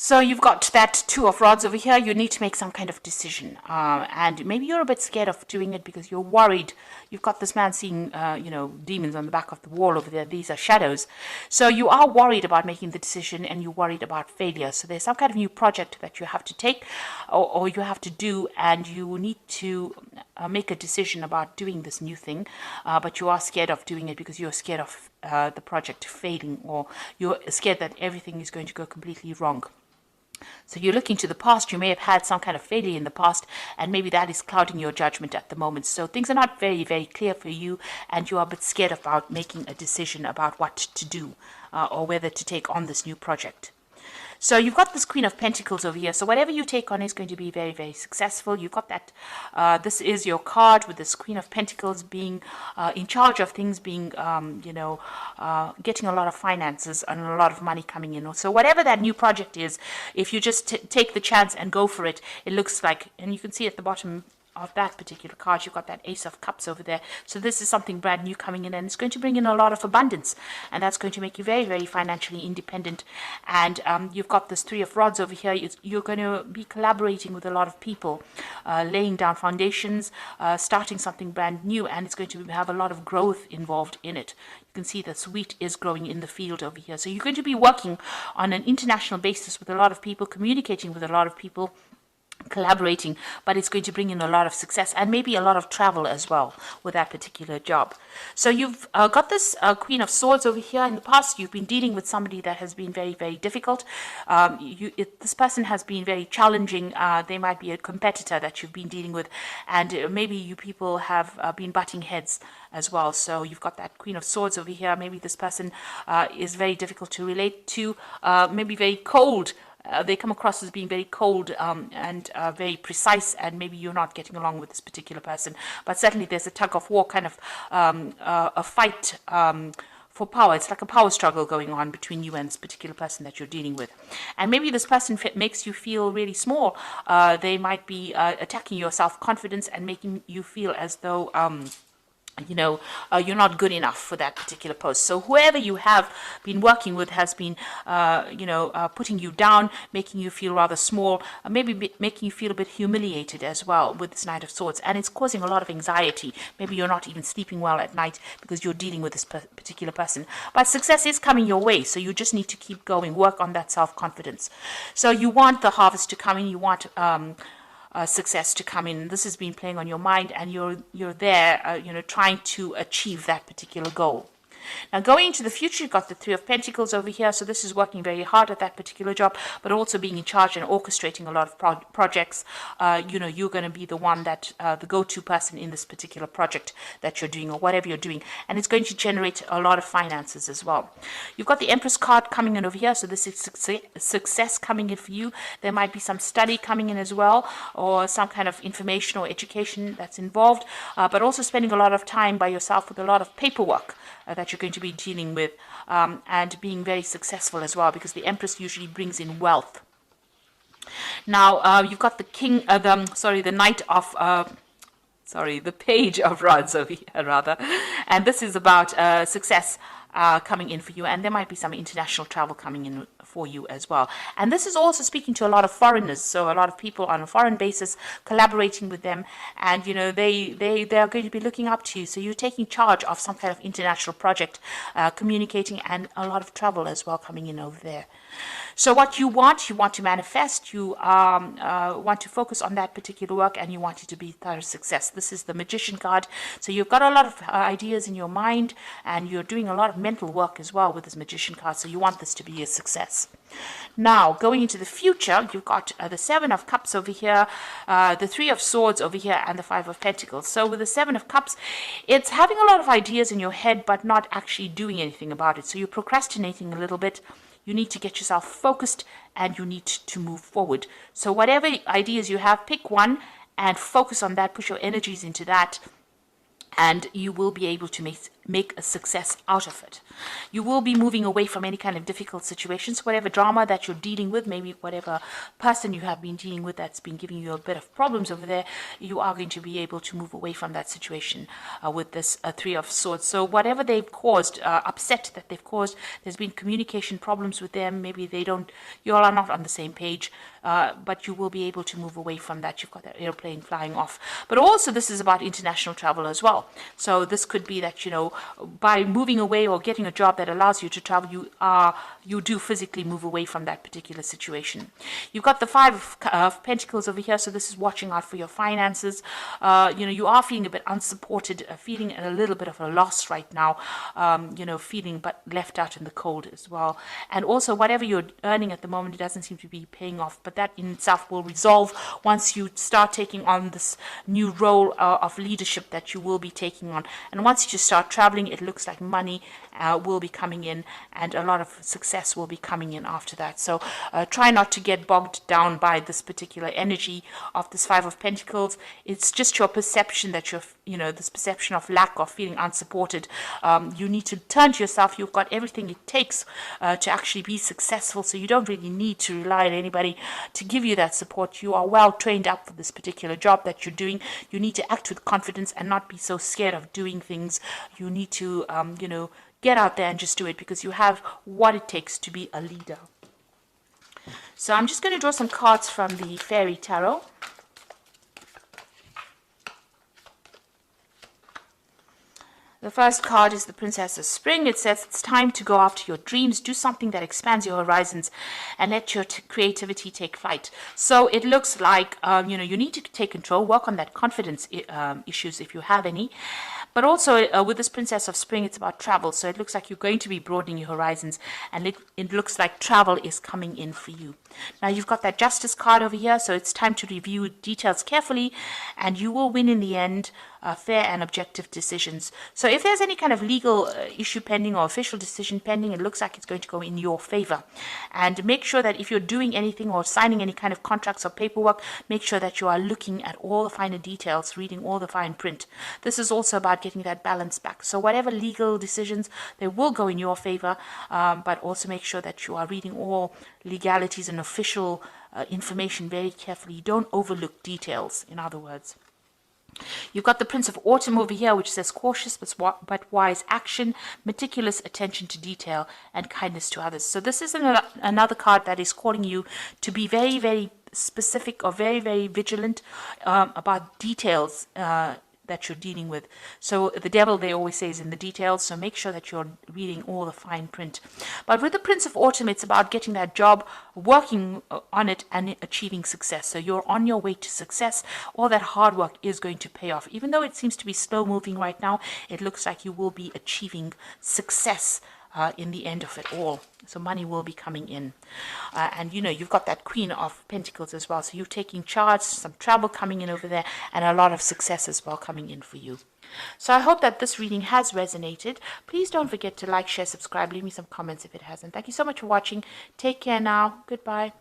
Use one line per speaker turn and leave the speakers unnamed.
So you've got that two of rods over here. You need to make some kind of decision, and maybe you're a bit scared of doing it because you're worried. You've got this man seeing, demons on the back of the wall over there. These are shadows. So you are worried about making the decision, and you're worried about failure. So there's some kind of new project that you have to take, or you have to do, and you need to make a decision about doing this new thing, but you are scared of doing it because you're scared of the project failing, or you're scared that everything is going to go completely wrong. So you're looking to the past. You may have had some kind of failure in the past, and maybe that is clouding your judgment at the moment. So things are not very, very clear for you, and you are a bit scared about making a decision about what to do, or whether to take on this new project. So you've got this Queen of Pentacles over here. So whatever you take on is going to be very, very successful. You've got that. This is your card with this Queen of Pentacles being in charge of things, being, getting a lot of finances and a lot of money coming in. So whatever that new project is, if you just take the chance and go for it, it looks like, and you can see at the bottom of that particular card, you've got that Ace of Cups over there. So this is something brand new coming in, and it's going to bring in a lot of abundance, and that's going to make you very, very financially independent. And you've got this Three of Rods over here. You're going to be collaborating with a lot of people, laying down foundations, starting something brand new, and it's going to have a lot of growth involved in it. You can see that wheat is growing in the field over here. So you're going to be working on an international basis with a lot of people, communicating with a lot of people, collaborating, but it's going to bring in a lot of success and maybe a lot of travel as well with that particular job. So you've got this Queen of Swords over here. In the past, you've been dealing with somebody that has been very, very difficult. This person has been very challenging. They might be a competitor that you've been dealing with, and maybe you people have been butting heads as well. So you've got that Queen of Swords over here. Maybe this person is very difficult to relate to, maybe very cold. They come across as being very cold and very precise, and maybe you're not getting along with this particular person. But certainly there's a tug of war, kind of a fight for power. It's like a power struggle going on between you and this particular person that you're dealing with. And maybe this person makes you feel really small. They might be attacking your self-confidence and making you feel as though you're not good enough for that particular post. So whoever you have been working with has been, putting you down, making you feel rather small, maybe making you feel a bit humiliated as well with this Knight of Swords. And it's causing a lot of anxiety. Maybe you're not even sleeping well at night because you're dealing with this particular person. But success is coming your way, so you just need to keep going, work on that self-confidence. So you want the harvest to come in, you want success to come in. This has been playing on your mind, and you're there, trying to achieve that particular goal. Now, going into the future, you've got the Three of Pentacles over here. So this is working very hard at that particular job, but also being in charge and orchestrating a lot of projects. You're going to be the one that, the go-to person in this particular project that you're doing, or whatever you're doing. And it's going to generate a lot of finances as well. You've got the Empress card coming in over here. So this is success coming in for you. There might be some study coming in as well, or some kind of information or education that's involved, but also spending a lot of time by yourself with a lot of paperwork that you're going to be dealing with, and being very successful as well, because the Empress usually brings in wealth. Now, you've got the the Page of Rods over here, rather, and this is about success coming in for you, and there might be some international travel coming in for you as well. And this is also speaking to a lot of foreigners, so a lot of people on a foreign basis, collaborating with them, and they are going to be looking up to you. So you're taking charge of some kind of international project, communicating, and a lot of travel as well coming in over there. So what you want to manifest, you want to focus on that particular work, and you want it to be thorough success. This is the Magician card. So you've got a lot of ideas in your mind, and you're doing a lot of mental work as well with this Magician card. So you want this to be a success. Now, going into the future, you've got the Seven of Cups over here, the Three of Swords over here, and the Five of Pentacles. So with the Seven of Cups, it's having a lot of ideas in your head, but not actually doing anything about it. So you're procrastinating a little bit. You need to get yourself focused, and you need to move forward. So whatever ideas you have, pick one and focus on that, put your energies into that, and you will be able to make a success out of it. You will be moving away from any kind of difficult situations, whatever drama that you're dealing with, maybe whatever person you have been dealing with that's been giving you a bit of problems over there, you are going to be able to move away from that situation with this Three of Swords. So whatever they've caused, upset that they've caused, there's been communication problems with them, maybe you all are not on the same page, but you will be able to move away from that. You've got that airplane flying off. But also this is about international travel as well. So this could be that, by moving away or getting a job that allows you to travel, you do physically move away from that particular situation. You've got the Five of Pentacles over here, so this is watching out for your finances. You are feeling a bit unsupported, feeling a little bit of a loss right now, feeling but left out in the cold as well. And also whatever you're earning at the moment, it doesn't seem to be paying off, but that in itself will resolve once you start taking on this new role of leadership that you will be taking on. And once you start traveling, it looks like money will be coming in, and a lot of success will be coming in after that. So try not to get bogged down by this particular energy of this Five of Pentacles. It's just your perception that this perception of lack, of feeling unsupported. You need to turn to yourself. You've got everything it takes to actually be successful, so you don't really need to rely on anybody to give you that support. You are well trained up for this particular job that you're doing. You need to act with confidence and not be so scared of doing things. You need to get out there and just do it, because you have what it takes to be a leader. So I'm just going to draw some cards from the Fairy Tarot. The first card is the Princess of Spring. It says it's time to go after your dreams, do something that expands your horizons, and let your creativity take flight. So it looks like, you need to take control, work on that confidence issues if you have any. But also with this Princess of Spring, it's about travel. So it looks like you're going to be broadening your horizons, and it looks like travel is coming in for you. Now you've got that Justice card over here, so it's time to review details carefully, and you will win in the end. Fair and objective decisions. So if there's any kind of legal issue pending or official decision pending, it looks like it's going to go in your favor. And make sure that if you're doing anything or signing any kind of contracts or paperwork, make sure that you are looking at all the finer details, reading all the fine print. This is also about getting that balance back. So whatever legal decisions, they will go in your favor, but also make sure that you are reading all legalities and official information very carefully. You don't overlook details, in other words. You've got the Prince of Autumn over here, which says cautious but wise action, meticulous attention to detail, and kindness to others. So this is another card that is calling you to be very, very specific or very, very vigilant about details that you're dealing with. So the devil, they always say, is in the details, so make sure that you're reading all the fine print. But with the Prince of Autumn, it's about getting that job, working on it, and achieving success. So you're on your way to success. All that hard work is going to pay off. Even though it seems to be slow moving right now, it looks like you will be achieving success in the end of it all. So money will be coming in. And you've got that Queen of Pentacles as well. So you're taking charge, some travel coming in over there, and a lot of success as well coming in for you. So I hope that this reading has resonated. Please don't forget to like, share, subscribe, leave me some comments if it hasn't. Thank you so much for watching. Take care now. Goodbye.